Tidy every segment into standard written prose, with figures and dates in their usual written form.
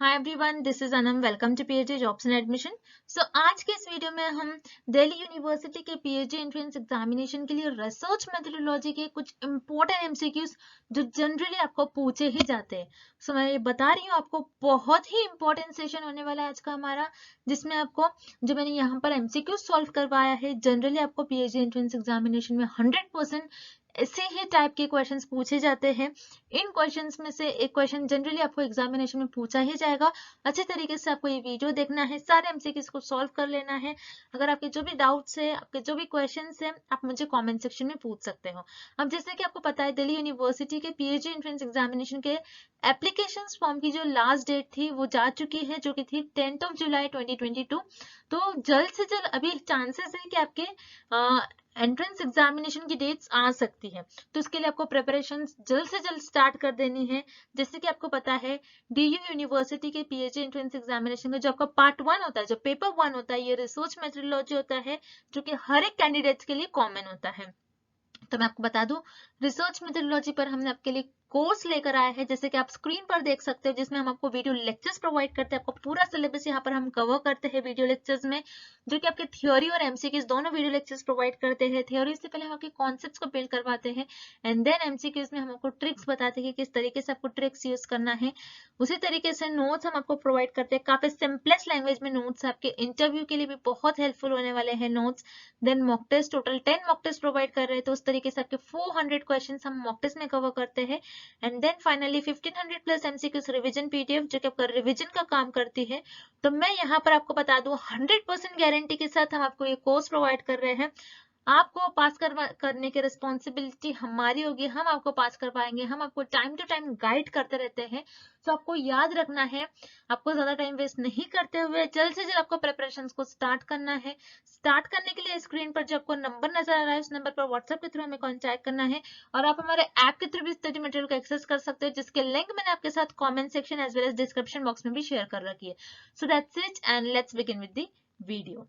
Hi everyone, this is Anam. Welcome to PhD jobs and admission. So आज के इस video में हम दिल्ली यूनिवर्सिटी के पीएचडी एंट्रेंस एग्जामिनेशन के लिए रिसर्च मेथोडोलॉजी के कुछ इंपॉर्टेंट एमसीक्यूज जो जनरली आपको पूछे ही जाते हैं। सो मैं ये बता रही हूँ आपको, बहुत ही इंपॉर्टेंट सेशन होने वाला है आज का हमारा, जिसमें आपको जो मैंने यहाँ पर एमसीक्यू सॉल्व करवाया है, जनरली आपको पीएचडी एंट्रेंस एग्जामिनेशन में 100% ऐसे ही टाइप के क्वेश्चंस पूछे जाते हैं। इन क्वेश्चंस में से एक क्वेश्चन जनरली आपको एग्जामिनेशन में पूछा ही जाएगा। अच्छे तरीके से आपको ये वीडियो देखना है, सारे एमसीक्यूज को सॉल्व कर लेना है। अगर आपके जो भी डाउट्स है, आपके जो भी क्वेश्चंस है, आप मुझे कमेंट सेक्शन में पूछ सकते हो। अब जैसे कि आपको पता है, दिल्ली यूनिवर्सिटी के पीएचडी एंट्रेंस एग्जामिनेशन के एप्लीकेशन फॉर्म की जो लास्ट डेट थी वो जा चुकी है, जो कि थी 10 जुलाई 2022। तो जल्द से जल्द अभी चांसेस है कि आपके एंट्रेंस एग्जामिनेशन की डेट्स आ सकती है। तो इसके लिए आपको प्रिपरेशन जल्द से जल्द स्टार्ट कर देनी है। जैसे कि आपको पता है, डीयू यूनिवर्सिटी के पीएचडी एंट्रेंस एग्जामिनेशन में जो आपका पार्ट 1 होता है, जो पेपर 1 होता है, ये रिसर्च मेथोडोलॉजी होता है, जो कि हर एक कैंडिडेट्स के लिए कॉमन होता है। तो मैं आपको बता दूं, रिसर्च मेथोडोलॉजी पर हमने आपके लिए कोर्स लेकर आया है, जैसे कि आप स्क्रीन पर देख सकते हो, जिसमें हम आपको वीडियो लेक्चर्स प्रोवाइड करते हैं। आपको पूरा सिलेबस यहाँ पर हम कवर करते हैं वीडियो लेक्चर्स में, जो कि आपके थ्योरी और एमसीक्यूज दोनों वीडियो लेक्चर्स प्रोवाइड करते हैं। थ्योरी से पहले हम आपके कॉन्सेप्ट्स को बिल्ड करवाते हैं, एंड देन एमसीक्यूज में हम आपको ट्रिक्स बताते हैं कि किस तरीके से आपको ट्रिक्स यूज करना है। उसी तरीके से नोट्स हम आपको प्रोवाइड करते हैं, काफी सिंपलेस्ट लैंग्वेज में नोट्स आपके इंटरव्यू के लिए भी बहुत हेल्पफुल होने वाले हैं notes. Then mock test, total 10 mock test provide कर रहे हैं, तो उस तरीके से आपके 400 क्वेश्चंस हम मॉक टेस्ट में कवर करते हैं। And then finally 1500 plus MCQs revision PDF, जो कि आपका रिवीजन का काम करती है। तो मैं यहाँ पर आपको बता दूं, 100% गारंटी के साथ हम आपको ये कोर्स प्रोवाइड कर रहे हैं। आपको पास करने की रिस्पॉन्सिबिलिटी हमारी होगी, हम आपको पास करवाएंगे, हम आपको टाइम टू टाइम गाइड करते रहते हैं। तो आपको याद रखना है, आपको ज्यादा टाइम वेस्ट नहीं करते हुए जल्द से जल्द आपको प्रिपरेशन को स्टार्ट करना है। स्टार्ट करने के लिए स्क्रीन पर जो आपको नंबर नजर आ रहा है, उस नंबर पर व्हाट्सएप के थ्रू हमें कॉन्टैक्ट करना है, और आप हमारे ऐप के थ्रू भी स्टडी मटेरियल को एक्सेस कर सकते हो, जिसके लिंक मैंने आपके साथ comment section as well as description box में भी शेयर कर रखी है। So that's it, and let's begin with the video.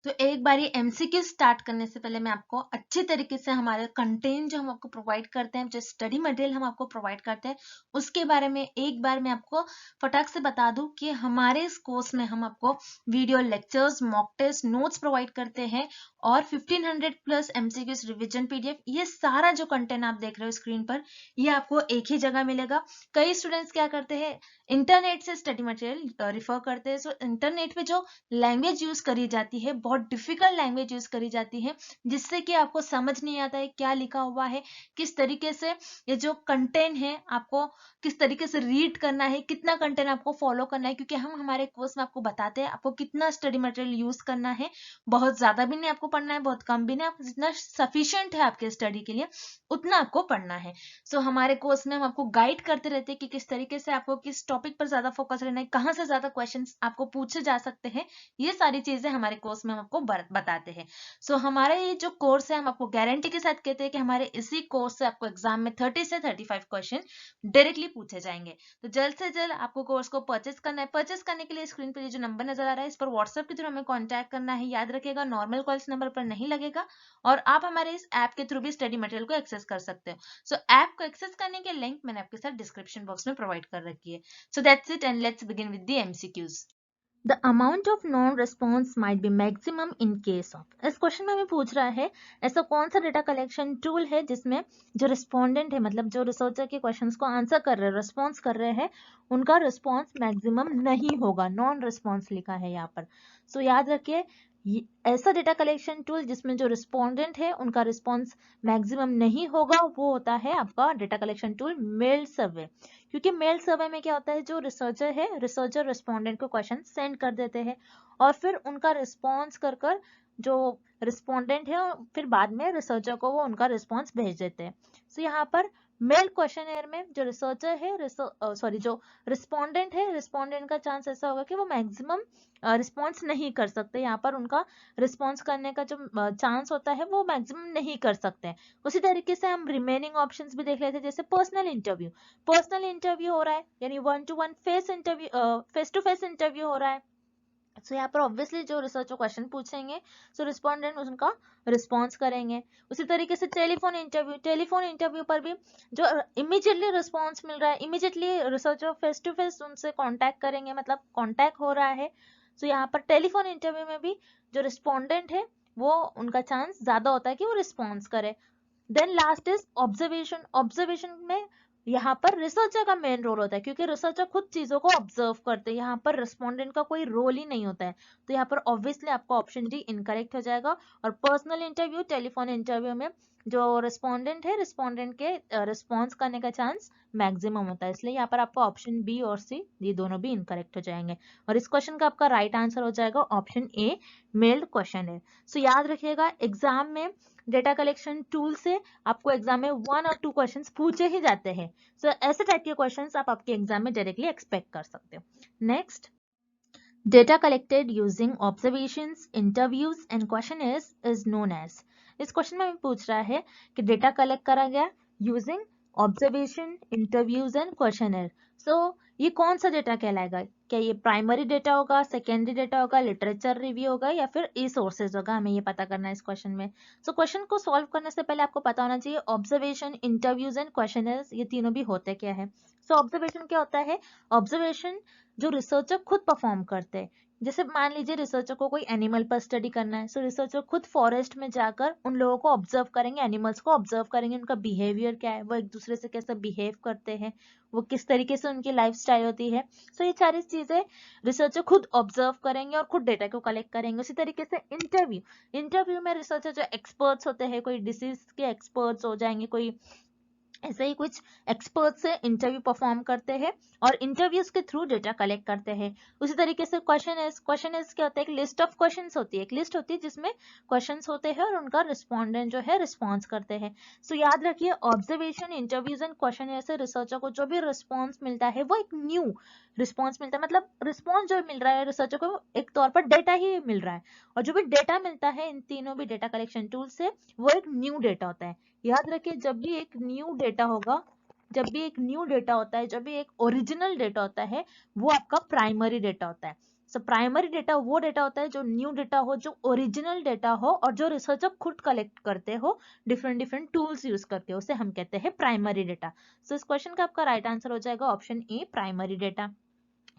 तो एक बार ये एमसीक्यू स्टार्ट करने से पहले मैं आपको अच्छी तरीके से हमारे कंटेंट जो हम आपको प्रोवाइड करते हैं, जो स्टडी मटेरियल हम आपको प्रोवाइड करते हैं, उसके बारे में एक बार मैं आपको फटाक से बता दूं कि हमारे इस कोर्स में हम आपको video lectures, mock test, notes provide करते हैं, और 1500 प्लस एमसीक्यूज रिविजन पीडीएफ। ये सारा जो कंटेंट आप देख रहे हो स्क्रीन पर, ये आपको एक ही जगह मिलेगा। कई स्टूडेंट्स क्या करते हैं, इंटरनेट से स्टडी मटेरियल रिफर करते हैं। सो इंटरनेट पे जो लैंग्वेज यूज करी जाती है, बहुत डिफिकल्ट लैंग्वेज यूज करी जाती है, जिससे कि आपको समझ नहीं आता है क्या लिखा हुआ है, किस तरीके से ये जो कंटेंट है आपको किस तरीके से रीड करना है, कितना कंटेंट आपको फॉलो करना है। क्योंकि हम हमारे कोर्स में आपको बताते हैं आपको कितना स्टडी मटेरियल यूज करना है। बहुत ज्यादा भी नहीं आपको पढ़ना है, बहुत कम भी नहीं, आपको जितना सफिशिएंट है आपके स्टडी के लिए उतना आपको पढ़ना है। सो हमारे कोर्स में हम आपको गाइड करते रहते हैं कि किस तरीके से आपको किस टॉपिक पर ज्यादा फोकस रहना है, कहाँ से ज्यादा क्वेश्चंस आपको पूछे जा सकते हैं। ये सारी चीजें हमारे कोर्स में हम आपको बताते हैं। सो हमारा ये जो कोर्स है, हम आपको गारंटी के साथ कहते हैं कि हमारे इसी कोर्स से आपको एग्जाम में 30 से 35 क्वेश्चन डायरेक्टली पूछे जाएंगे। तो जल्द से जल्द आपको कोर्स को परचेस करना है। परचेस करने के लिए स्क्रीन पर ये जो नंबर नजर आ रहा है, इस पर व्हाट्सएप के थ्रू हमें कॉन्टैक्ट करना है। याद रखिएगा, नॉर्मल कॉल इस नंबर पर नहीं लगेगा, और आप हमारे इस ऐप के थ्रू भी स्टडी मटेरियल को एक्सेस कर सकते हो। सो ऐप को एक्सेस करने के लिंक मैंने आपके साथ डिस्क्रिप्शन बॉक्स में प्रोवाइड कर रखी है। So that's it, and let's begin with the MCQs. The amount of non-response might be maximum in case of। इस क्वेश्चन में हमें पूछ रहा है, ऐसा कौन सा डेटा कलेक्शन टूल है जिसमें जो रिस्पोंडेंट है, मतलब जो रिसर्चर के क्वेश्चंस को आंसर कर रहे हैं, रिस्पॉन्स कर रहे हैं, उनका रिस्पॉन्स मैक्सिमम नहीं होगा। नॉन रिस्पॉन्स लिखा है यहाँ पर। सो याद रखिए, ऐसा डेटा कलेक्शन टूल जिसमें जो रिस्पोंडेंट है उनका रिस्पॉन्स मैक्सिमम नहीं होगा, वो होता है आपका डेटा कलेक्शन टूल मेल सर्वे। क्योंकि मेल सर्वे में क्या होता है, जो रिसर्चर है, रिसर्चर रिस्पोंडेंट को क्वेश्चन सेंड कर देते हैं, और फिर उनका रिस्पॉन्स कर कर जो रिस्पोंडेंट है, फिर बाद में रिसर्चर को वो उनका रिस्पॉन्स भेज देते हैं। सो यहाँ पर मेल क्वेश्चनर में जो रिसर्चर है, जो रिस्पोंडेंट है, रिस्पोंडेंट का चांस ऐसा होगा कि वो मैक्सिमम रिस्पॉन्स नहीं कर सकते। यहाँ पर उनका रिस्पॉन्स करने का जो चांस होता है वो मैक्सिमम नहीं कर सकते हैं। उसी तरीके से हम रिमेनिंग ऑप्शंस भी देख लेते हैं, जैसे पर्सनल इंटरव्यू। पर्सनल इंटरव्यू हो रहा है, यानी 1-to-1 face to face interview हो रहा है, सो यहाँ पर ऑब्वियसली जो रिसर्चर क्वेश्चन पूछेंगे सो रिस्पोंडेंट उनका रिस्पॉन्स करेंगे। उसी तरीके से टेलीफोन इंटरव्यू पर भी जो इमीडिएटली रिस्पॉन्स मिल रहा है, immediately researcher face to face उनसे कांटेक्ट करेंगे, मतलब कांटेक्ट हो रहा है। सो यहाँ पर टेलीफोन इंटरव्यू में भी जो रिस्पोंडेंट है वो उनका चांस ज्यादा होता है कि वो रिस्पॉन्स करे। देन लास्ट इज ऑब्जर्वेशन में यहाँ पर रिसर्चर का मेन रोल होता है, क्योंकि रिसर्चर खुद चीजों को ऑब्जर्व करते हैं, यहाँ पर रिस्पोंडेंट का कोई रोल ही नहीं होता है। तो यहाँ पर ऑब्वियसली आपका ऑप्शन डी इनकरेक्ट हो जाएगा। और पर्सनल इंटरव्यू, टेलीफोन इंटरव्यू में जो रिस्पोंडेंट है, रिस्पोंडेंट के रिस्पॉन्स करने का चांस मैक्सिमम होता है, इसलिए यहाँ पर आपका ऑप्शन बी और सी ये दोनों भी इनकरेक्ट हो जाएंगे। और इस क्वेश्चन का आपका राइट आंसर हो जाएगा ऑप्शन ए, मेल्ड क्वेश्चन है। सो याद रखिएगा एग्जाम में डेटा कलेक्शन टूल से आपको एग्जाम में 1 और 2 क्वेश्चंस पूछे ही जाते हैं। सो ऐसे टाइप के क्वेश्चंस आप आपके एग्जाम में डायरेक्टली एक्सपेक्ट कर सकते हो। Next, data collected using observations, interviews and questionnaires is known as. इस क्वेश्चन में पूछ रहा है कि डेटा कलेक्ट करा गया using observation, interviews and questionnaire. So ये कौन सा डेटा कहलाएगा? क्या ये प्राइमरी डेटा होगा, सेकेंडरी डेटा होगा, लिटरेचर रिव्यू होगा या फिर ई सोर्सेज होगा? हमें ये पता करना है इस क्वेश्चन में। सो क्वेश्चन को सॉल्व करने से पहले आपको पता होना चाहिए ऑब्जर्वेशन, इंटरव्यूज एंड क्वेश्चनर्स ये तीनों भी होते क्या है। सो ऑब्जर्वेशन क्या होता है? ऑब्जर्वेशन जो रिसर्चर खुद परफॉर्म करते हैं। जैसे मान लीजिए रिसर्चर को कोई एनिमल पर स्टडी करना है, सो रिसर्चर खुद फॉरेस्ट में जाकर उन लोगों को ऑब्जर्व करेंगे, एनिमल्स को ऑब्जर्व करेंगे, उनका बिहेवियर क्या है, वो एक दूसरे से कैसे बिहेव करते हैं, वो किस तरीके से उनकी लाइफस्टाइल होती है। सो ये सारी चीजें रिसर्चर खुद ऑब्जर्व करेंगे और खुद डेटा को कलेक्ट करेंगे। उसी तरीके से इंटरव्यू में रिसर्चर जो एक्सपर्ट्स होते हैं, कोई डिसीज के एक्सपर्ट्स हो जाएंगे, कोई ऐसे ही कुछ एक्सपर्ट से इंटरव्यू परफॉर्म करते हैं और इंटरव्यूज के थ्रू डेटा कलेक्ट करते हैं। उसी तरीके से क्वेश्चन इज क्या होता है? एक लिस्ट ऑफ क्वेश्चंस होती है, एक लिस्ट होती है जिसमें क्वेश्चंस होते हैं और उनका रिस्पोंडेंट जो है रिस्पॉन्स करते हैं। सो याद रखिए ऑब्जर्वेशन, इंटरव्यूज एंड क्वेश्चन से रिसर्चर को जो भी रिस्पॉन्स मिलता है वो एक न्यू रिस्पॉन्स मिलता है, मतलब रिस्पॉन्स जो मिल रहा है रिसर्चर को एक तौर पर डेटा ही मिल रहा है। और जो भी डेटा मिलता है इन तीनों भी डेटा कलेक्शन टूल से वो एक न्यू डेटा होता है। याद रखिए जब भी एक न्यू डेटा होगा, जब भी एक न्यू डेटा होता है, जब भी एक ओरिजिनल डेटा होता है वो आपका प्राइमरी डेटा होता है। सो प्राइमरी डेटा वो डेटा होता है जो न्यू डेटा हो, जो ओरिजिनल डेटा हो और जो रिसर्चर खुद कलेक्ट करते हो डिफरेंट डिफरेंट टूल्स यूज करके, उसे हम कहते हैं प्राइमरी डेटा। सो इस क्वेश्चन का आपका राइट आंसर हो जाएगा ऑप्शन ए, प्राइमरी डेटा।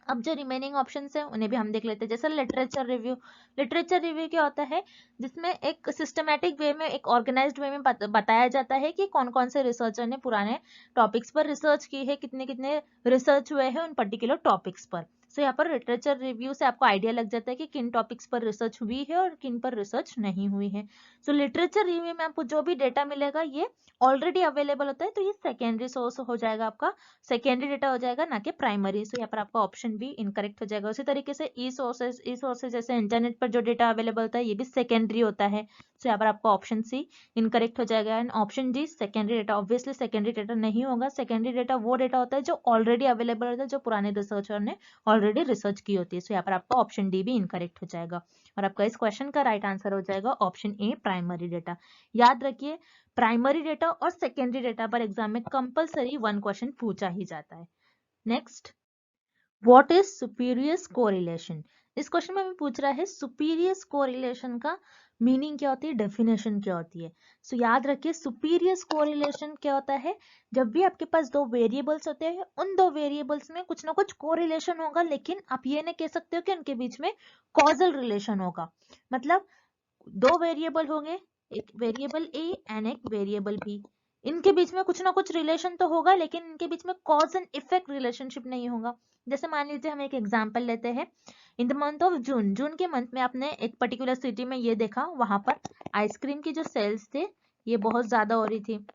अब जो रिमेनिंग ऑप्शंस हैं उन्हें भी हम देख लेते हैं। जैसे लिटरेचर रिव्यू क्या होता है? जिसमें एक सिस्टमैटिक वे में, एक ऑर्गेनाइज्ड वे में बताया जाता है कि कौन कौन से रिसर्चर ने पुराने टॉपिक्स पर रिसर्च की है, कितने कितने रिसर्च हुए हैं उन पर्टिकुलर टॉपिक्स पर। सो यहाँ पर लिटरेचर रिव्यू से आपको आइडिया लग जाता है कि किन टॉपिक्स पर रिसर्च हुई है और किन पर रिसर्च नहीं हुई है। सो लिटरेचर रिव्यू में आपको जो भी डेटा मिलेगा ये ऑलरेडी अवेलेबल होता है, तो ये सेकेंडरी सोर्स हो जाएगा, आपका सेकेंडरी डेटा हो जाएगा, ना कि प्राइमरी। सो यहाँ पर आपका ऑप्शन बी इनकरेक्ट हो जाएगा। उसी तरीके से ई सोर्सेज जैसे इंटरनेट पर जो डेटा अवेलेबल होता है ये भी सेकेंडरी होता है। सो यहाँ पर आपका ऑप्शन सी इनकरेक्ट हो जाएगा। And option D secondary data, obviously secondary data नहीं होगा। सेकेंडरी डेटा वो डेटा होता है जो ऑलरेडी अवेलेबल होता है, जो पुराने रिसर्चर ने ऑलरेडी रिसर्च की होती है। सो यहाँ पर आपका ऑप्शन डी भी इनकरेक्ट हो जाएगा और आपका इस क्वेश्चन का राइट आंसर हो जाएगा ऑप्शन ए, प्राइमरी डेटा। याद रखिए प्राइमरी डेटा और सेकेंडरी डेटा पर एग्जाम में कंपलसरी 1 क्वेश्चन पूछा ही जाता है। Next, what is superior correlation? इस क्वेश्चन में हमें पूछ रहा है सुपीरियर कोरिलेशन का मीनिंग क्या होती है, डेफिनेशन क्या होती है। सो याद रखिए सुपीरियर कोरिलेशन क्या होता है? जब भी आपके पास 2 वेरिएबल्स होते हैं, उन 2 वेरिएबल्स में कुछ ना कुछ कोरिलेशन होगा, लेकिन आप ये नहीं कह सकते हो कि उनके बीच में कॉजल रिलेशन होगा। मतलब 2 वेरिएबल होंगे, एक वेरिएबल ए एंड एक वेरिएबल बी, इनके बीच में कुछ ना कुछ रिलेशन तो होगा, लेकिन इनके बीच में कॉज एंड इफेक्ट रिलेशनशिप नहीं होगा। जैसे मान लीजिए हम एक एग्जांपल लेते हैं, in the month of June के मंथ में आपने एक पर्टिकुलर सिटी में ये देखा, वहां पर आइसक्रीम की जो सेल्स थे ये बहुत ज्यादा हो रही थी,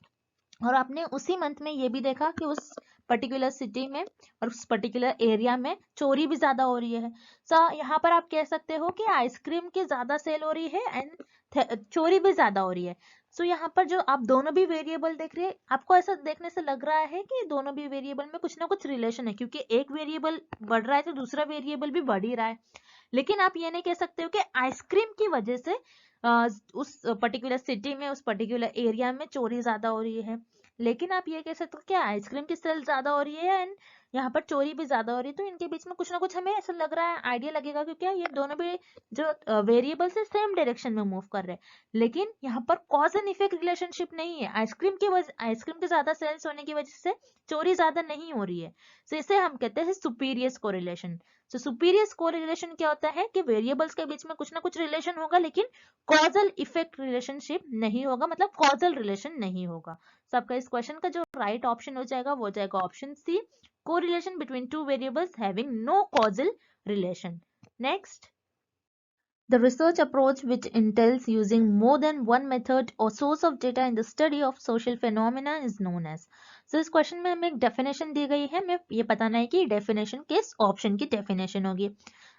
और आपने उसी मंथ में ये भी देखा कि उस पर्टिकुलर सिटी में और उस पर्टिकुलर एरिया में चोरी भी ज्यादा हो रही है। सो यहाँ पर आप कह सकते हो कि आइसक्रीम की ज्यादा सेल हो रही है एंड चोरी भी ज्यादा हो रही है। सो यहाँ पर जो आप दोनों भी वेरिएबल देख रहे हैं, आपको ऐसा देखने से लग रहा है कि दोनों भी वेरिएबल में कुछ ना कुछ रिलेशन है, क्योंकि एक वेरिएबल बढ़ रहा है तो दूसरा वेरिएबल भी बढ़ ही रहा है। लेकिन आप ये नहीं कह सकते हो कि आइसक्रीम की वजह से उस पर्टिकुलर सिटी में, उस पर्टिकुलर एरिया में चोरी ज्यादा हो रही है। लेकिन आप ये कह सकते हो कि आइसक्रीम की सेल ज्यादा हो रही है एंड यहाँ पर चोरी भी ज्यादा हो रही है, तो इनके बीच में कुछ ना कुछ हमें ऐसा लग रहा है, आइडिया लगेगा, क्योंकि ये दोनों भी जो वेरिएबल्स है सेम डायरेक्शन में मूव कर रहे हैं। लेकिन यहाँ पर कॉज एंड इफेक्ट रिलेशनशिप नहीं है। आइसक्रीम के ज्यादा सेल्स होने की वजह से चोरी ज्यादा नहीं हो रही है। तो इसे हम कहते हैं सुपीरियर कोरिलेशन। तो सुपीरियर कोरिलेशन क्या होता है कि वेरिएबल्स के बीच में कुछ ना कुछ रिलेशन होगा, लेकिन कॉजल इफेक्ट रिलेशनशिप नहीं होगा, मतलब कॉजल रिलेशन नहीं होगा। तो आपका इस क्वेश्चन का जो राइट ऑप्शन हो जाएगा वो हो जाएगा option C, correlation between two variables having no causal relation. Next, the research approach which entails using more than one method or source of data in the study of social phenomena is known as। So इस question में हमें एक definition दी गई है, हमें ये बताना है कि डेफिनेशन किस ऑप्शन की डेफिनेशन होगी।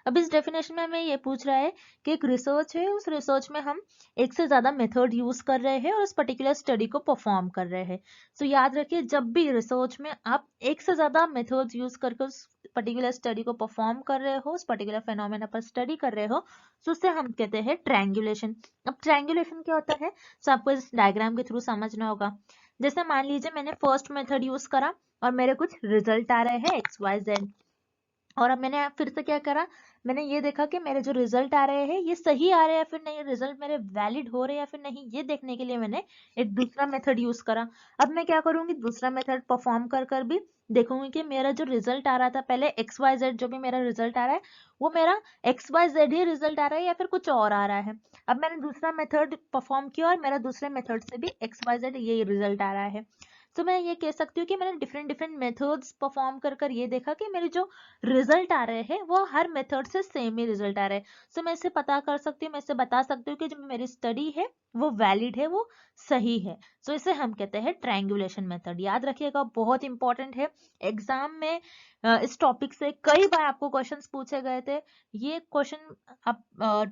अब इस डेफिनेशन में हमें ये पूछ रहा है कि एक रिसर्च है, उस रिसर्च में हम एक से ज्यादा मेथड यूज कर रहे हैं और उस पर्टिकुलर स्टडी को परफॉर्म कर रहे हैं। तो याद रखिए, जब भी रिसर्च में आप एक से ज्यादा मेथड्स यूज करके उस पर्टिकुलर स्टडी को परफॉर्म कर रहे हो, उस पर्टिकुलर फेनोमेना पर स्टडी कर रहे हो, तो उससे हम कहते हैं ट्रायंगुलेशन। अब ट्रायंगुलेशन क्या होता है, तो आपको इस डायग्राम के थ्रू समझना होगा। जैसे मान लीजिए मैंने फर्स्ट मेथड यूज करा और मेरे कुछ रिजल्ट आ रहे हैं XYZ, और अब मैंने फिर से क्या करा, मैंने ये देखा कि मेरे जो रिजल्ट आ रहे हैं ये सही आ रहे हैं या फिर नहीं, रिजल्ट मेरे वैलिड हो रहे हैं या फिर नहीं, ये देखने के लिए मैंने एक दूसरा मेथड यूज करा। अब मैं क्या करूंगी, दूसरा मेथड परफॉर्म कर कर भी देखूंगी कि मेरा जो रिजल्ट आ रहा था पहले XYZ, जो भी मेरा रिजल्ट आ रहा है वो मेरा XYZ ही रिजल्ट आ रहा है या फिर कुछ और आ रहा है। अब मैंने दूसरा मेथड परफॉर्म किया और मेरा दूसरे मेथड से भी XYZ यही रिजल्ट आ रहा है। तो मैं ये कह सकती हूँ कि मैंने डिफरेंट डिफरेंट मेथड्स परफॉर्म कर कर ये देखा कि मेरे जो रिजल्ट आ रहे हैं वो हर मेथड से सेम ही रिजल्ट आ रहे हैं। सो मैं इससे पता कर सकती हूँ, मैं इससे बता सकती हूँ कि जो मेरी स्टडी है वो वैलिड है, वो सही है। सो इसे हम कहते हैं ट्रायंगुलेशन मेथड। याद रखिएगा, बहुत इंपॉर्टेंट है। एग्जाम में इस टॉपिक से कई बार आपको क्वेश्चंस पूछे गए थे। ये क्वेश्चन आप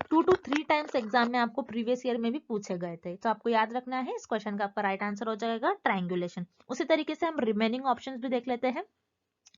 2 to 3 टाइम्स एग्जाम में आपको प्रीवियस ईयर में भी पूछे गए थे, तो आपको याद रखना है। इस क्वेश्चन का आपका राइट आंसर हो जाएगा ट्रायंगुलेशन। उसी तरीके से हम रिमेनिंग ऑप्शंस भी देख लेते हैं।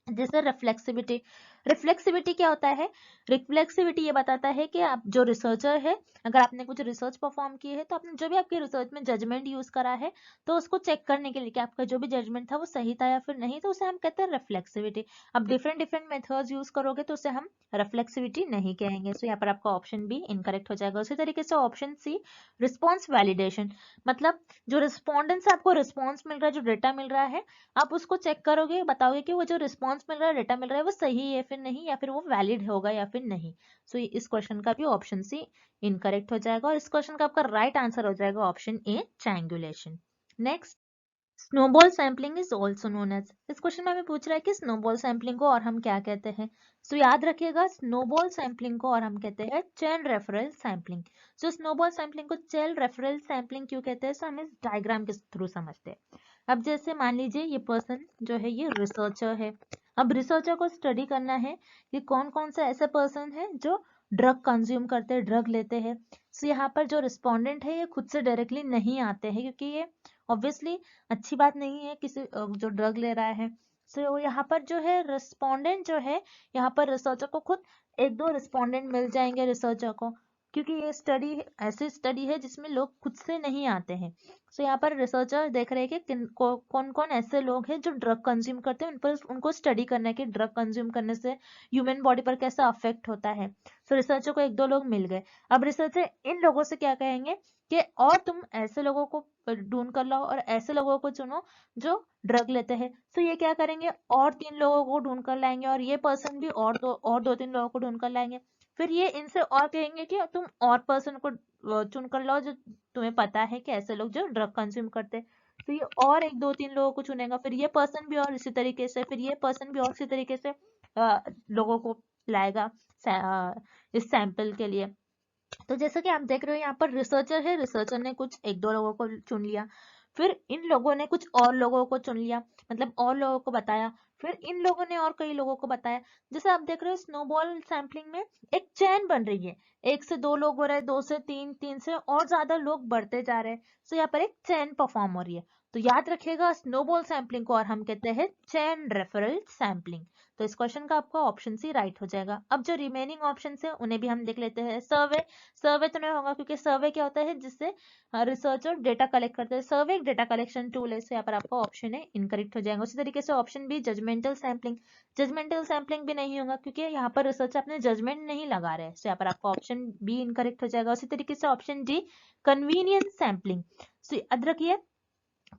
जैसे रिफ्लेक्सिविटी। रिफ्लेक्सिविटी क्या होता है, रिफ्लेक्सिविटी ये बताता है कि आप जो रिसर्चर है, अगर आपने कुछ रिसर्च परफॉर्म की है तो आपने जो भी आपके रिसर्च में जजमेंट यूज करा है, तो उसको चेक करने के लिए कि आपका जो भी जजमेंट था वो सही था या फिर नहीं, तो उसे हम कहते हैं रिफ्लेक्सिविटी। अब डिफरेंट डिफरेंट मेथड्स यूज करोगे तो उसे हम रिफ्लेक्सिविटी नहीं कहेंगे। सो यहाँ पर आपका ऑप्शन बी इनकरेक्ट हो जाएगा। उसी तरीके से ऑप्शन सी, रिस्पॉन्स वैलिडेशन। मतलब जो रिस्पॉन्डेंट से आपको रिस्पॉन्स मिल रहा है, जो डेटा मिल रहा है, आप उसको चेक करोगे, बताओगे कि वो जो रिस्पॉन्स मिल रहा है, डेटा मिल रहा है, वो सही है फिर नहीं, या फिर वो वैलिड होगा या फिर नहीं। सो इस क्वेश्चन का भी ऑप्शन सी इनकरेक्ट हो जाएगा और इस क्वेश्चन का आपका राइट आंसर हो जाएगा option A, triangulation. Next, snowball sampling is also known as. इस क्वेश्चन में हमें पूछ रहा है कि स्नोबॉल सैम्पलिंग को और हम क्या कहते हैं। सो याद रखिएगा, स्नोबॉल सैम्पलिंग को और हम कहते हैं चेन रेफरल सैम्पलिंग। सो स्नोबॉल सैम्पलिंग को चेन रेफरल सैम्पलिंग क्यों कहते हैं, हम इस डायग्राम के थ्रू समझते हैं। अब जैसे मान लीजिए ये पर्सन जो है ये रिसर्चर है। अब रिसर्चर को स्टडी करना है कि कौन कौन से ऐसे पर्सन है जो ड्रग कंज्यूम करते हैं, ड्रग लेते हैं। सो यहाँ पर जो रिस्पोंडेंट है ये खुद से डायरेक्टली नहीं आते हैं, क्योंकि ये ऑब्वियसली अच्छी बात नहीं है किसी जो ड्रग ले रहा है। सो यहाँ पर जो है रिस्पोंडेंट जो है, यहाँ पर रिसर्चर को खुद एक दो रिस्पोंडेंट मिल जाएंगे रिसर्चर को, क्योंकि ये स्टडी ऐसी स्टडी है जिसमें लोग खुद से नहीं आते हैं। सो यहाँ पर रिसर्चर देख रहे हैं कि कौन कौन ऐसे लोग हैं जो ड्रग कंज्यूम करते हैं, उन पर उनको स्टडी करना है कि ड्रग कंज्यूम करने से ह्यूमन बॉडी पर कैसा अफेक्ट होता है। सो रिसर्चर को एक दो लोग मिल गए। अब रिसर्चर इन लोगों से क्या कहेंगे कि और तुम ऐसे लोगों को ढूंढ कर लाओ और ऐसे लोगों को चुनो जो ड्रग लेते हैं। तो ये क्या करेंगे, और 3 लोगों को ढूंढ कर लाएंगे और ये पर्सन भी और दो तीन लोगों को ढूंढ कर लाएंगे। फिर ये इनसे और कहेंगे कि तुम और पर्सन को चुन कर लाओ जो तुम्हें पता है कि ऐसे लोग जो ड्रग कंज्यूम करते हैं। तो ये और एक दो तीन लोगों को चुनेगा, फिर ये पर्सन भी और इसी तरीके से, फिर ये पर्सन भी और इसी तरीके से लोगों को लाएगा इस सैंपल के लिए। तो जैसा कि आप देख रहे हो यहाँ पर रिसर्चर है, रिसर्चर ने कुछ एक दो लोगों को चुन लिया, फिर इन लोगों ने कुछ और लोगों को चुन लिया, मतलब और लोगों को बताया, फिर इन लोगों ने और कई लोगों को बताया। जैसे आप देख रहे हो स्नोबॉल सैम्पलिंग में एक चेन बन रही है, 1 से 2 लोग हो रहे हैं, 2 से 3, 3 से और ज्यादा लोग बढ़ते जा रहे हैं। तो यहाँ पर एक चेन परफॉर्म हो रही है। तो याद रखिएगा स्नोबॉल सैंपलिंग को और हम कहते हैं चेन रेफरल सैंपलिंग। तो इस क्वेश्चन का आपका ऑप्शन सी राइट हो जाएगा। अब जो रिमेनिंग ऑप्शन है उन्हें भी हम देख लेते हैं। सर्वे, सर्वे तो नहीं होगा क्योंकि सर्वे क्या होता है जिससे रिसर्चर डेटा कलेक्ट करते हैं। सर्वे एक डेटा कलेक्शन टूल है, यहाँ पर आपका ऑप्शन है इनकरेक्ट हो जाएगा। उसी तरीके से option B judgemental sampling, judgemental sampling भी नहीं होगा क्योंकि यहाँ पर रिसर्चर अपने जजमेंट नहीं लगा रहे हैं, यहाँ पर आपका ऑप्शन बी इनकरेक्ट हो जाएगा। उसी तरीके से ऑप्शन डी कन्वीनियंस सैंपलिंग। याद रखिए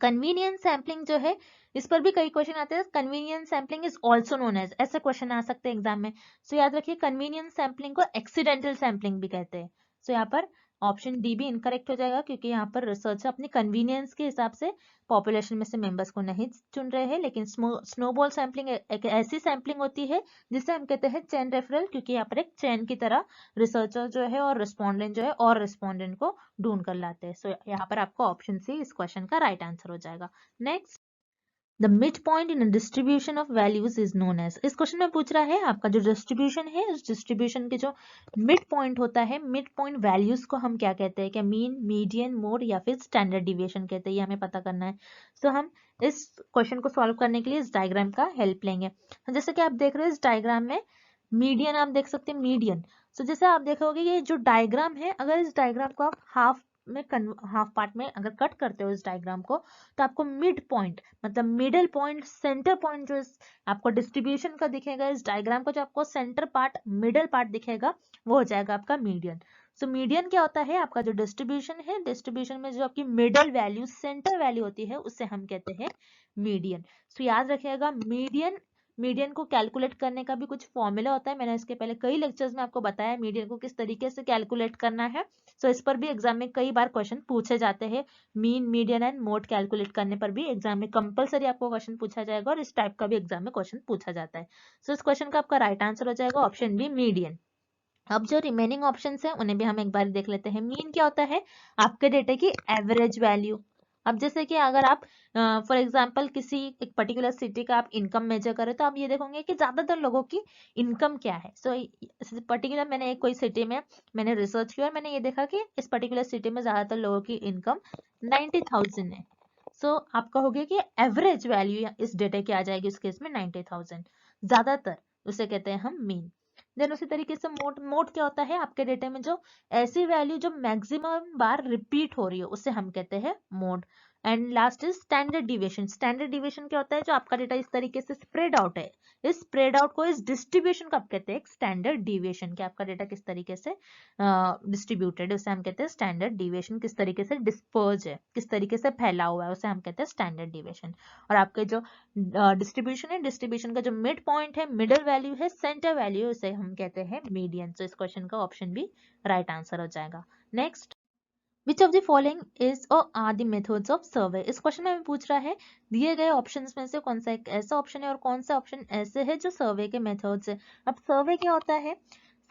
कन्वीनियंस सैंपलिंग जो है इस पर भी कई क्वेश्चन आते हैं। Convenience sampling is also known as, ऐसे क्वेश्चन आ सकते हैं एग्जाम में। याद रखिए कन्वीनियंस सैंपलिंग को एक्सीडेंटल सैंपलिंग भी कहते हैं। यहाँ पर ऑप्शन डी भी इनकरेक्ट हो जाएगा क्योंकि यहाँ पर रिसर्चर अपनी कन्वीनियंस के हिसाब से पॉपुलेशन में से मेंबर्स को नहीं चुन रहे हैं। लेकिन स्नोबॉल सैंपलिंग एक ऐसी सैंपलिंग होती है जिसे हम कहते हैं चेन रेफरल, क्योंकि यहाँ पर एक चेन की तरह रिसर्चर जो है और रिस्पोंडेंट जो है और रिस्पोंडेंट को ढूंढ कर लाते हैं। यहाँ पर आपका ऑप्शन सी इस क्वेश्चन का राइट आंसर हो जाएगा। Next, the mid point in distribution of values is known as. इस क्वेश्चन में पूछ रहा है आपका जो डिस्ट्रीब्यूशन है, उस डिस्ट्रीब्यूशन के जो मिड पॉइंट होता है, मिड पॉइंट वैल्यूज को हम क्या कहते हैं, क्या मीन, मीडियन, मोड या फिर स्टैंडर्ड डिविएशन कहते हैं, ये हमें पता करना है। हम इस क्वेश्चन को सॉल्व करने के लिए इस डायग्राम का हेल्प लेंगे। जैसे कि आप देख रहे हो इस डायग्राम में मीडियन आप देख सकते हैं, मीडियन। जैसे आप देखोगे ये जो डायग्राम है, अगर इस डायग्राम को आप हाफ पार्ट में अगर कट करते हो इस डायग्राम को, तो आपको मिड पॉइंट मतलब मिडिल पॉइंट, सेंटर पॉइंट जो आपको डिस्ट्रीब्यूशन का दिखेगा इस डायग्राम का, जो आपको सेंटर पार्ट, मिडिल पार्ट दिखेगा वो हो जाएगा आपका मीडियन। मीडियन क्या होता है, आपका जो डिस्ट्रीब्यूशन है, डिस्ट्रीब्यूशन में जो आपकी मिडिल वैल्यू, सेंटर वैल्यू होती है उससे हम कहते हैं मीडियन। याद रखिएगा मीडियन को कैलकुलेट करने का भी कुछ फॉर्मूला होता है। मैंने इसके पहले कई लेक्चर्स में आपको बताया मीडियन को किस तरीके से कैलकुलेट करना है। इस पर भी एग्जाम में कई बार क्वेश्चन पूछे जाते हैं। Mean, median and mode calculate करने पर भी एग्जाम में कंपलसरी आपको क्वेश्चन पूछा जाएगा और इस टाइप का भी एग्जाम में क्वेश्चन पूछा जाता है। इस क्वेश्चन का आपका राइट आंसर हो जाएगा ऑप्शन बी, मीडियन। अब जो रिमेनिंग ऑप्शंस हैं उन्हें भी हम एक बार देख लेते हैं। मीन क्या होता है, आपके डेटा की एवरेज वैल्यू। अब जैसे कि अगर आप फॉर एग्जांपल किसी एक पर्टिकुलर सिटी का आप इनकम मेजर करें तो आप ये देखोगे कि ज्यादातर लोगों की इनकम क्या है। पर्टिकुलर मैंने एक कोई सिटी में मैंने रिसर्च किया और मैंने ये देखा कि इस पर्टिकुलर सिटी में ज्यादातर लोगों की इनकम 90,000 है। आप कहोगे कि एवरेज वैल्यू इस डेटा की आ जाएगी इस केस में 90,000, ज्यादातर, उसे कहते हैं हम मीन। देन उसी तरीके से मोड क्या होता है, आपके डेटा में जो ऐसी वैल्यू जो मैक्सिमम बार रिपीट हो रही हो उसे हम कहते हैं mode. And last is standard deviation. Standard deviation क्या होता है, जो आपका डेटा इस तरीके से स्प्रेड आउट है, इस स्प्रेड आउट को, इस डिस्ट्रीब्यूशन को आप कहते हैं स्टैंडर्ड डिविएशन। कि आपका डेटा किस तरीके से डिस्ट्रीब्यूटेड है उसे हम कहते हैं स्टैंडर्ड डिविएशन। किस तरीके से डिस्पर्ज है, किस तरीके से फैला हुआ है उसे हम कहते हैं स्टैंडर्ड डिविएशन। और आपके जो डिस्ट्रीब्यूशन है, डिस्ट्रीब्यूशन का जो मिड पॉइंट है, मिडिल वैल्यू है, सेंटर वैल्यू, उसे हम कहते हैं मीडियन। इस क्वेश्चन का ऑप्शन भी राइट आंसर हो जाएगा। Next, Which of the following is or are the methods of survey? इस क्वेश्चन में हमें पूछ रहा है दिए गए ऑप्शंस में से कौन सा एक ऐसा ऑप्शन है और कौन सा ऑप्शन ऐसे है जो सर्वे के मेथड्स है। अब सर्वे क्या होता है,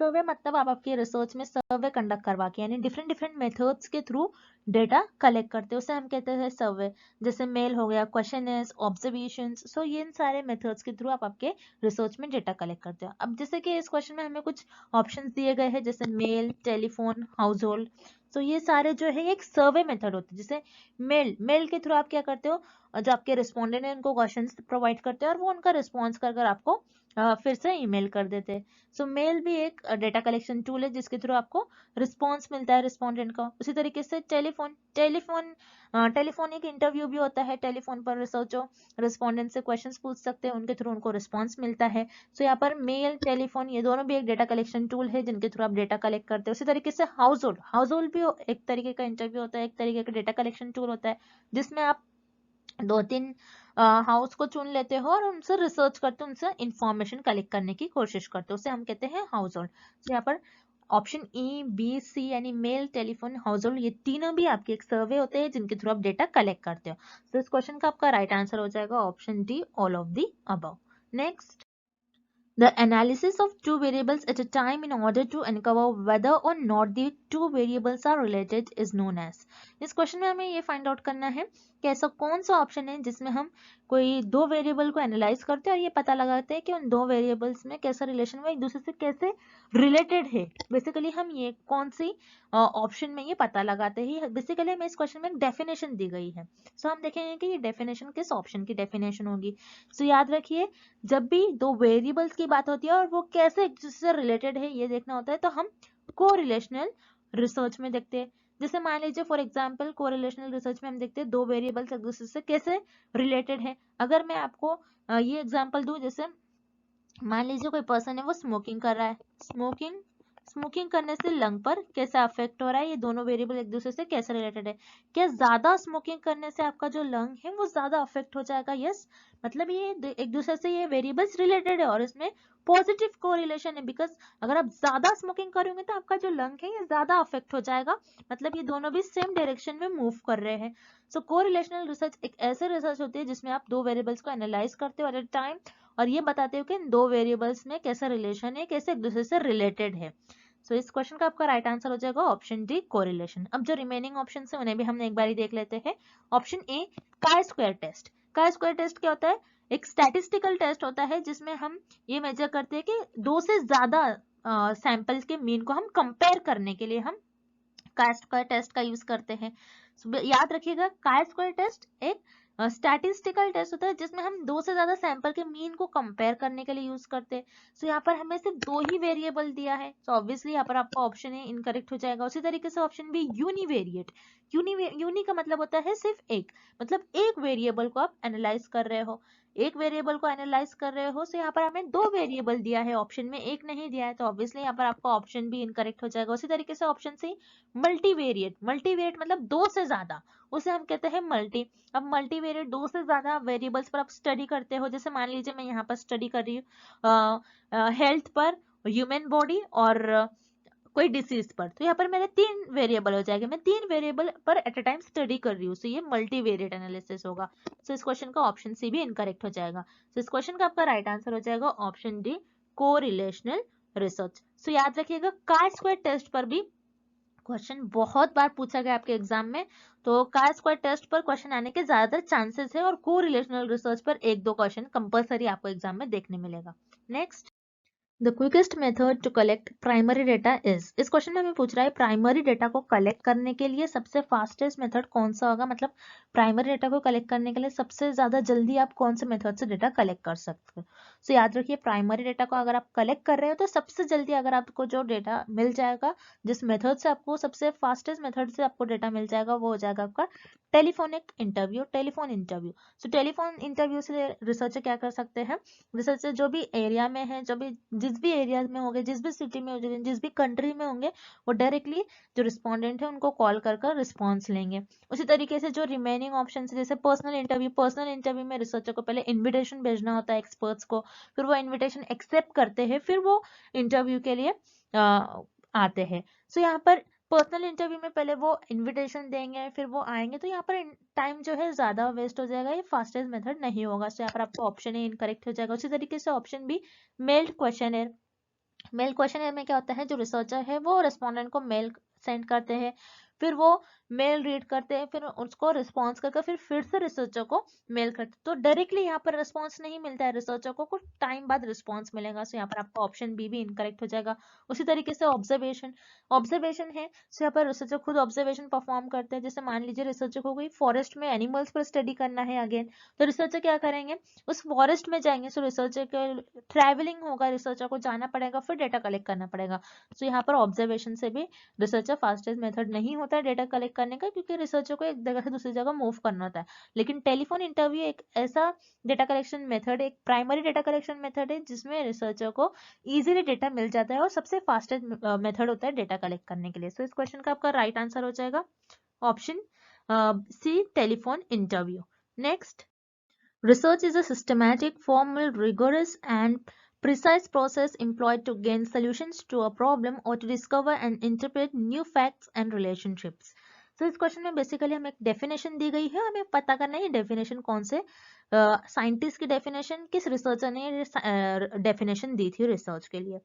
सर्वे मतलब आप आपकी रिसर्च में सर्वे कंडक्ट करवा के, यानी डिफरेंट डिफरेंट मेथड्स के थ्रू डेटा कलेक्ट करते हैं, उसे हम कहते हैं सर्वे। जैसे मेल हो गया, क्वेश्चनर्स, ऑब्जर्वेशंस, ये इन सारे मेथड्स के थ्रू आप आपके रिसर्च में डेटा कलेक्ट करते हो। अब जैसे कि इस क्वेश्चन में हमें कुछ ऑप्शंस दिए गए हैं जैसे मेल, टेलीफोन, हाउस होल्ड। ये सारे जो है एक सर्वे मेथड होते हैं। जैसे मेल के थ्रू आप क्या करते हो, जो आपके रिस्पोंडेंट है उनको क्वेश्चंस प्रोवाइड करते हैं और वो उनका रिस्पॉन्स कर आपको फिर से ईमेल कर देते हैं। मेल भी एक डेटा कलेक्शन टूल है जिसके थ्रू आपको रिस्पॉन्स मिलता है रिस्पोंडेंट का। उसी तरीके से टेलीफोन एक इंटरव्यू भी होता है। टेलीफोन पर रिसर्चर रिस्पोंडेंट से क्वेश्चंस पूछ सकते हैं, उनके थ्रू उनको रिस्पॉन्स मिलता है। यहाँ पर मेल, टेलीफोन, ये दोनों भी एक डेटा कलेक्शन टूल है जिनके थ्रू आप डेटा कलेक्ट करते हो। उसी तरीके से हाउस होल्ड भी एक तरीके का इंटरव्यू होता है, एक तरीके का डेटा कलेक्शन टूल होता है जिसमें आप 2-3 हाउस को चुन लेते हो और उनसे रिसर्च करते हो, उनसे इंफॉर्मेशन कलेक्ट करने की कोशिश करते हो, उसे हम कहते हैं हाउस होल्ड। यहाँ पर ऑप्शन ई, बी, सी यानी मेल, टेलीफोन, हाउस होल्ड, ये तीनों भी आपके एक सर्वे होते हैं जिनके थ्रू आप डेटा कलेक्ट करते हो। इस क्वेश्चन का आपका राइट आंसर हो जाएगा option D, all of the above. Next, the analysis of two variables at a time in order to uncover whether or not the two variables are related is known as। इस question में हमें ये find out करना है कैसा कौन सा option है जिसमें हम कोई दो वेरिएबल को एनालाइज करते हैं और ये पता लगाते हैं कि उन दो वेरिएबल्स में कैसा रिलेशन है, एक दूसरे से कैसे रिलेटेड है। बेसिकली हम ये कौन सी ऑप्शन में ये पता लगाते हैं। बेसिकली हमें इस क्वेश्चन में एक डेफिनेशन दी गई है, सो हम देखेंगे कि ये डेफिनेशन किस ऑप्शन की डेफिनेशन होगी। सो याद रखिए, जब भी दो वेरिएबल्स की बात होती है और वो कैसे एक दूसरे से रिलेटेड है ये देखना होता है, तो हम कोरिलेशनल रिसर्च में देखते हैं। जैसे मान लीजिए फॉर एग्जांपल कोरिलेशनल रिसर्च में हम देखते हैं दो वेरिएबल्स एक दूसरे से कैसे रिलेटेड है। अगर मैं आपको ये एग्जांपल दूं, जैसे मान लीजिए कोई पर्सन है वो स्मोकिंग कर रहा है, स्मोकिंग करने से लंग पर कैसा अफेक्ट हो रहा है, ये दोनों वेरिएबल एक दूसरे से कैसे रिलेटेड है। क्या ज्यादा स्मोकिंग करने से आपका जो लंग है वो ज्यादा अफेक्ट हो जाएगा? यस, मतलब ये एक दूसरे से ये वेरिएबल्स रिलेटेड है और इसमें पॉजिटिव कोरिलेशन है, बिकॉज अगर आप ज्यादा स्मोकिंग करोगे तो आपका जो लंग है ये ज्यादा अफेक्ट हो जाएगा, मतलब ये दोनों भी सेम डायरेक्शन में मूव कर रहे हैं। सो कोरिलेशनल रिसर्च एक ऐसे रिसर्च होती है जिसमें आप दो वेरिएबल्स को एनालाइज करते हो एट अ टाइम और ये बताते हो कि इन दो वेरिएबल्स में कैसा रिलेशन है, कैसे एक दूसरे से रिलेटेड है। सो इस क्वेश्चन का आपका राइट आंसर हो जाएगा ऑप्शन डी कोरिलेशन। अब जो रिमेनिंग ऑप्शन है उन्हें भी हमने एक बार देख लेते हैं। Option A chi square test. Chi square test क्या होता है? एक स्टैटिस्टिकल टेस्ट होता है जिसमें हम ये मेजर करते हैं कि दो से ज्यादा सैंपल्स के मीन को हम कंपेयर करने के लिए हम काई स्क्वायर टेस्ट का यूज करते हैं। याद रखिएगा, काई स्क्वायर टेस्ट एक स्टैटिस्टिकल टेस्ट होता है जिसमें हम दो से ज्यादा सैंपल के मीन को कंपेयर करने के लिए यूज करते हैं। सो यहाँ पर हमें सिर्फ दो ही वेरिएबल दिया है, तो ऑब्वियसली यहाँ पर आपका ऑप्शन है इनकरेक्ट हो जाएगा। उसी तरीके से ऑप्शन बी यूनिवेरिएट। यूनी का मतलब होता है सिर्फ एक, मतलब एक वेरिएबल को आप एनालाइज कर रहे हो, एक वेरिएबल को एनालाइज कर रहे हो। सो यहाँ पर हमें दो वेरिएबल दिया है, ऑप्शन में एक नहीं दिया है, तो ऑब्वियसली यहाँ पर आपका ऑप्शन बी इनकरेक्ट हो जाएगा। उसी तरीके से ऑप्शन सी मल्टीवेरिएट। मल्टीवेरिएट मतलब दो से ज्यादा, उसे हम कहते हैं मल्टी। अब मल्टीवेरिएट दो से ज्यादा वेरिएबल्स पर आप स्टडी करते हो, जैसे मान लीजिए मैं यहाँ पर स्टडी कर रही हूँ हेल्थ पर, ह्यूमन बॉडी और कोई डिसीज पर, तो यहाँ पर मेरे तीन वेरिएबल हो जाएंगे, मैं तीन वेरिएबल पर एट अ टाइम स्टडी कर रही हूँ, सो ये मल्टीवेरिएट एनालिसिस होगा। सो इस क्वेश्चन का ऑप्शन सी भी इनकरेक्ट हो जाएगा। सो इस क्वेश्चन का आपका राइट आंसर हो जाएगा ऑप्शन डी कोरिलेशनल रिसर्च। सो याद रखिएगा, काई स्क्वायर टेस्ट पर भी क्वेश्चन बहुत बार पूछा गया आपके एग्जाम में, तो काई स्क्वायर टेस्ट पर क्वेश्चन आने के ज्यादातर चांसेस है और कोरिलेशनल रिसर्च पर एक दो क्वेश्चन कंपलसरी आपको एग्जाम में देखने मिलेगा। Next, the quickest method to collect primary data is. इस क्वेश्चन में हमें पूछ रहा है प्राइमरी डेटा को कलेक्ट करने के लिए सबसे फास्टेस्ट मेथड कौन सा होगा, मतलब प्राइमरी डेटा को कलेक्ट करने के लिए सबसे ज्यादा जल्दी आप कौन से मेथड से डेटा कलेक्ट कर सकते हो। सो याद रखिए, प्राइमरी डेटा को अगर आप कलेक्ट कर रहे हो तो सबसे जल्दी अगर आपको जो डेटा मिल जाएगा, जिस मेथड से आपको सबसे फास्टेस्ट मेथड से आपको डेटा मिल जाएगा, वो हो जाएगा आपका टेलीफोनिक इंटरव्यू, टेलीफोन इंटरव्यू। सो टेलीफोन इंटरव्यू से रिसर्चर क्या कर सकते हैं, रिसर्चर जो भी एरिया में है, जो भी जिस भी एरिया में होंगे, जिस भी सिटी में होंगे, जिस भी कंट्री में होंगे, वो डायरेक्टली जो रिस्पोंडेंट है उनको कॉल कर रिस्पॉन्स लेंगे। उसी तरीके से जो रिमेनिंग ऑप्शन है, जैसे पर्सनल इंटरव्यू में रिसर्चर को पहले इन्विटेशन भेजना होता है एक्सपर्ट्स को, फिर वो इन्विटेशन एक्सेप्ट करते हैं, फिर वो इंटरव्यू के लिए आते हैं। सो यहाँ पर पर्सनल इंटरव्यू में पहले वो इन्विटेशन देंगे, फिर वो आएंगे, तो यहाँ पर टाइम जो है ज्यादा वेस्ट हो जाएगा, ये फास्टेस्ट मेथड नहीं होगा। सो यहाँ पर आपका ऑप्शन ए इनकरेक्ट हो जाएगा। उसी तरीके से option B mailed questionnaire. Mail questionnaire में क्या होता है, जो रिसर्चर है वो रेस्पोंडेंट को मेल सेंड करते हैं, फिर वो मेल रीड करते हैं, फिर उसको रिस्पॉन्स करके फिर से रिसर्चर को मेल करते हैं, तो डायरेक्टली यहाँ पर रिस्पॉन्स नहीं मिलता है, रिसर्चर को कुछ टाइम बाद रिस्पॉन्स मिलेगा। सो यहाँ पर आपका ऑप्शन बी भी इनकरेक्ट हो जाएगा। उसी तरीके से ऑब्जर्वेशन है, सो यहाँ पर रिसर्चर खुद ऑब्जर्वेशन परफॉर्म करते हैं। जैसे मान लीजिए रिसर्चर को कोई फॉरेस्ट में एनिमल्स पर स्टडी करना है अगेन, तो रिसर्चर क्या करेंगे, उस फॉरेस्ट में जाएंगे। सो रिसर्चर के ट्रैवलिंग होगा, रिसर्चर को जाना पड़ेगा, फिर डेटा कलेक्ट करना पड़ेगा। सो यहाँ पर ऑब्जर्वेशन से भी रिसर्चर फास्टेस्ट मेथड नहीं होता है डेटा कलेक्ट करने का, क्योंकि रिसर्चर को एक जगह से दूसरी जगह मूव करना होता है। लेकिन टेलीफोन इंटरव्यू एक ऐसा डेटा कलेक्शन मेथड, एक प्राइमरी डेटा कलेक्शन मेथड है जिसमें रिसर्चर को इजीली डेटा मिल जाता है और सबसे फास्टेस्ट मेथड होता है डेटा कलेक्ट करने के लिए। सो इस क्वेश्चन का आपका राइट आंसर हो जाएगा option C telephone interview. Next, research is a systematic, formal, rigorous, and precise process employed to gain solutions to a problem or to discover and interpret new facts and relationships. So इस question में basically हमें एक definition दी गई है, हमें पता करना है डेफिनेशन कौन से साइंटिस्ट की डेफिनेशन, किस रिसर्चर ने डेफिनेशन दी थी रिसर्च के लिए।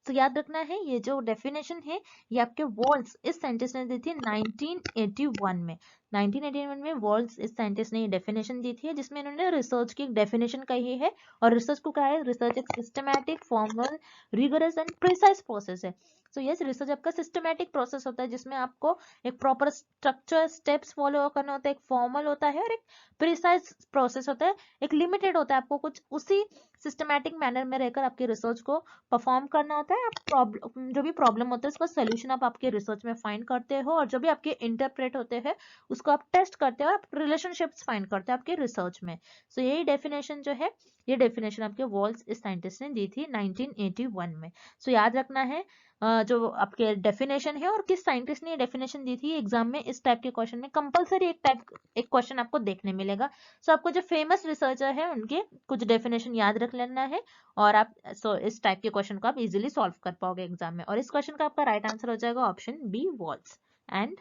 तो याद रखना है, ये जो डेफिनेशन है ये आपके वॉल्स इस साइंटिस्ट ने दी थी 1981 में। 1981 में वर्ल्ड्स इस साइंटिस्ट ने ये डेफिनेशन दी थी, जिसमें इन्होंने रिसर्च की एक डेफिनेशन कही है। और रिसर्च को कहा है, रिसर्च एक systematic, formal, rigorous and precise process है। सो यस, रिसर्च आपका सिस्टमैटिक प्रोसेस होता है, जिसमें आपको एक प्रॉपर स्ट्रक्चर, स्टेप्स फॉलो करना होता है, एक फॉर्मल होता है और एक प्रिसाइज प्रोसेस होता है, एक लिमिटेड होता है। आपको कुछ उसी सिस्टमैटिक मैनर में रहकर आपकी रिसर्च को परफॉर्म करना होता है। आप प्रॉब्लम, जो भी प्रॉब्लम होता है उसका सोल्यूशन आप आपके रिसर्च में फाइंड करते हो, और जो भी आपके इंटरप्रेट होते हैं उसको आप टेस्ट करते हो और आप रिलेशनशिप्स फाइंड करते हो आपके रिसर्च में। सो यही डेफिनेशन जो है, ये डेफिनेशन आपके वॉल्स इस साइंटिस्ट ने दी थी 1981 में। सो याद रखना है जो आपके डेफिनेशन है और किस साइंटिस्ट ने ये डेफिनेशन दी थी। एग्जाम में इस टाइप के क्वेश्चन में कंपलसरी एक क्वेश्चन आपको देखने मिलेगा। सो आपको जो फेमस रिसर्चर है उनके कुछ डेफिनेशन याद रख लेना है, और आप इस टाइप के क्वेश्चन को आप इजीली सॉल्व कर पाओगे एग्जाम में। और इस क्वेश्चन का आपका राइट आंसर हो जाएगा option B, walls. And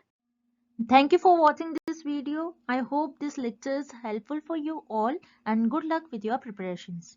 thank you for watching this video. I hope this lecture is helpful for you all, and good luck with your preparations.